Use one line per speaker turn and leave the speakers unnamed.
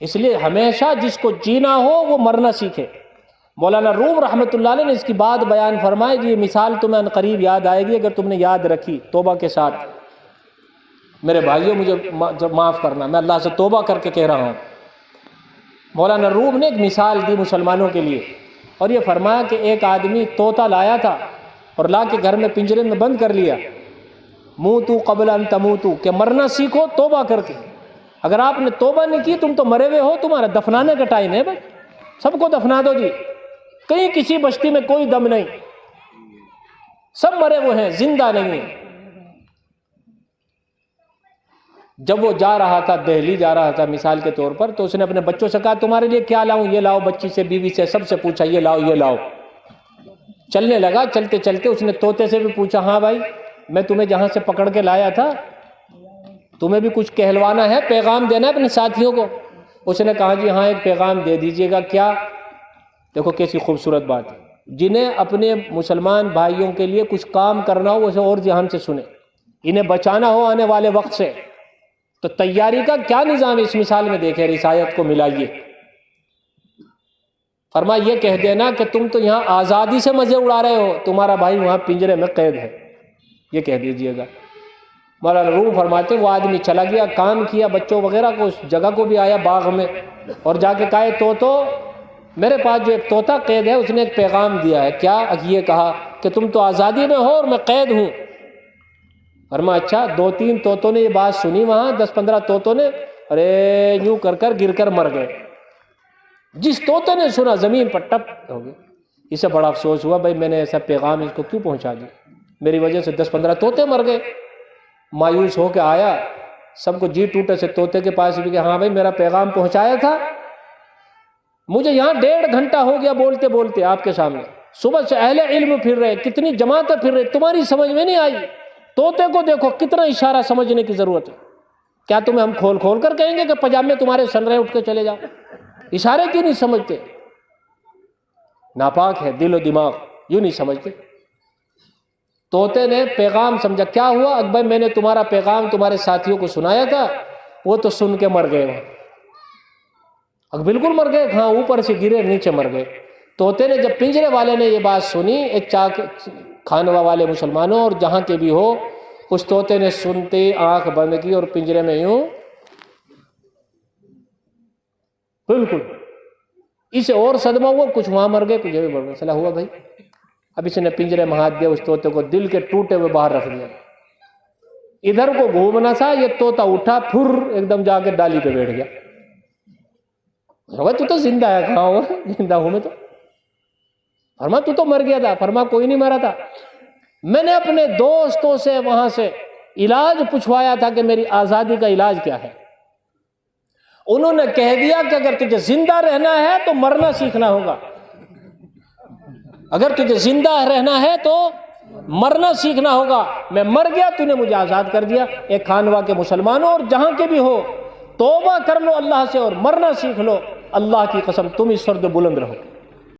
اس لیے ہمیشہ جس کو جینا ہو وہ مرنا سیکھے۔ مولانا روم رحمۃ اللہ علیہ نے اس کی بات بیان فرمائی کہ یہ مثال تمہیں عنقریب یاد آئے گی اگر تم نے یاد رکھی توبہ کے ساتھ۔ میرے بھائیوں مجھے معاف کرنا، میں اللہ سے توبہ کر کے کہہ رہا ہوں۔ مولانا روم نے ایک مثال دی مسلمانوں کے لیے، اور یہ فرمایا کہ ایک آدمی طوطا لایا تھا اور لا کے گھر میں پنجرے میں بند کر لیا۔ موتو قبل ان تموتو، کہ مرنا سیکھو توبہ کر کے۔ اگر آپ نے توبہ نہیں کی تم تو مرے ہوئے ہو، تمہارا دفنانے کا ٹائم ہے بھائی، سب کو دفنا دو جی، کہیں کسی بستی میں کوئی دم نہیں، سب مرے ہوئے ہیں، زندہ نہیں ہیں۔ جب وہ جا رہا تھا، دہلی جا رہا تھا مثال کے طور پر، تو اس نے اپنے بچوں سے کہا تمہارے لیے کیا لاؤں؟ یہ لاؤ، بچی سے، بیوی سے، سب سے پوچھا یہ لاؤ یہ لاؤ۔ چلنے لگا، چلتے چلتے اس نے طوطے سے بھی پوچھا ہاں بھائی میں تمہیں جہاں سے پکڑ کے لایا تھا تمہیں بھی کچھ کہلوانا ہے، پیغام دینا ہے اپنے ساتھیوں کو؟ اس نے کہا جی ہاں ایک پیغام دے دیجئے گا۔ کیا؟ دیکھو کیسی خوبصورت بات ہے، جنہیں اپنے مسلمان بھائیوں کے لیے کچھ کام کرنا ہو اسے اور ذہن سے سنیں، انہیں بچانا ہو آنے والے وقت سے، تو تیاری کا کیا نظام ہے اس مثال میں دیکھیں، رسایت کو ملائیے۔ فرمایا یہ کہہ دینا کہ تم تو یہاں آزادی سے مزے اڑا رہے ہو، تمہارا بھائی وہاں پنجرے میں قید ہے، یہ کہہ دیجئے گا۔ مولانا روم فرماتے وہ آدمی چلا گیا، کام کیا، بچوں وغیرہ کو اس جگہ کو بھی آیا باغ میں، اور جا کے کہا تو میرے پاس جو ایک طوطا قید ہے اس نے ایک پیغام دیا ہے۔ کیا؟ یہ کہا کہ تم تو آزادی میں ہو اور میں قید ہوں۔ فرمایا اچھا، 2-3 طوطوں نے یہ بات سنی، وہاں 10-15 طوطوں نے ارے یوں کر کر گر کر مر گئے۔ جس طوطے نے سنا زمین پر ٹپ ہو گئی۔ اسے بڑا افسوس ہوا، بھائی میں نے ایسا پیغام اس کو کیوں پہنچا دیا، میری وجہ سے 10-15 طوطے مر گئے۔ مایوس ہو کے آیا، سب کو جی ٹوٹے سے طوطے کے پاس بھی کہ ہاں بھائی میرا پیغام پہنچایا تھا، مجھے یہاں 1.5 گھنٹہ ہو گیا بولتے بولتے آپ کے سامنے، صبح سے اہل علم پھر رہے، کتنی جماعتیں پھر رہے، تمہاری سمجھ میں نہیں آئی۔ طوطے کو دیکھو کتنا اشارہ سمجھنے کی ضرورت ہے۔ کیا تمہیں ہم کھول کھول کر کہیں گے کہ پجامے تمہارے سن رہے اٹھ کے چلے جاؤ؟ اشارے کیوں نہیں سمجھتے؟ ناپاک ہے دل و دماغ، یوں نہیں سمجھتے۔ طوطے نے پیغام سمجھا، کیا ہوا؟ اکبر میں نے تمہارا پیغام تمہارے ساتھیوں کو سنایا تھا، وہ تو سن کے مر گئے وہاں۔ بالکل مر گئے، ہاں اوپر سے گرے نیچے مر گئے۔ طوطے نے جب پنجرے والے نے یہ بات سنی، ایک چاک کھانوا والے مسلمانوں اور جہاں کے بھی ہو، اس طوطے نے سنتے آنکھ بند کی اور پنجرے میں یوں بالکل، اسے اور صدمہ ہوا، کچھ وہاں مر گئے کچھ بھی مر گئے۔ مسئلہ ہوا بھائی، اب اس نے پنجرے میں ہاتھ دیا، اس طوطے کو دل کے ٹوٹے ہوئے باہر رکھ دیا۔ ادھر کو گھومنا تھا، یہ طوطا اٹھا پھر ایک دم جا کے ڈالی پہ بیٹھ گیا۔ تو زندہ ہے، کہاں ہوا؟ زندہ ہوں میں تو۔ فرما تو مر گیا تھا۔ فرما کوئی نہیں مرا تھا، میں نے اپنے دوستوں سے وہاں سے علاج پوچھوایا تھا کہ میری آزادی کا علاج کیا ہے۔ انہوں نے کہہ دیا کہ اگر تجھے زندہ رہنا ہے تو مرنا سیکھنا ہوگا، اگر تجھے زندہ رہنا ہے تو مرنا سیکھنا ہوگا۔ میں مر گیا، تو نے مجھے آزاد کر دیا۔ ایک خانوا کے مسلمانوں اور جہاں کے بھی ہو، توبہ کر لو اللہ سے اور مرنا سیکھ لو۔ اللہ کی قسم تم اس فرد بلند رہو۔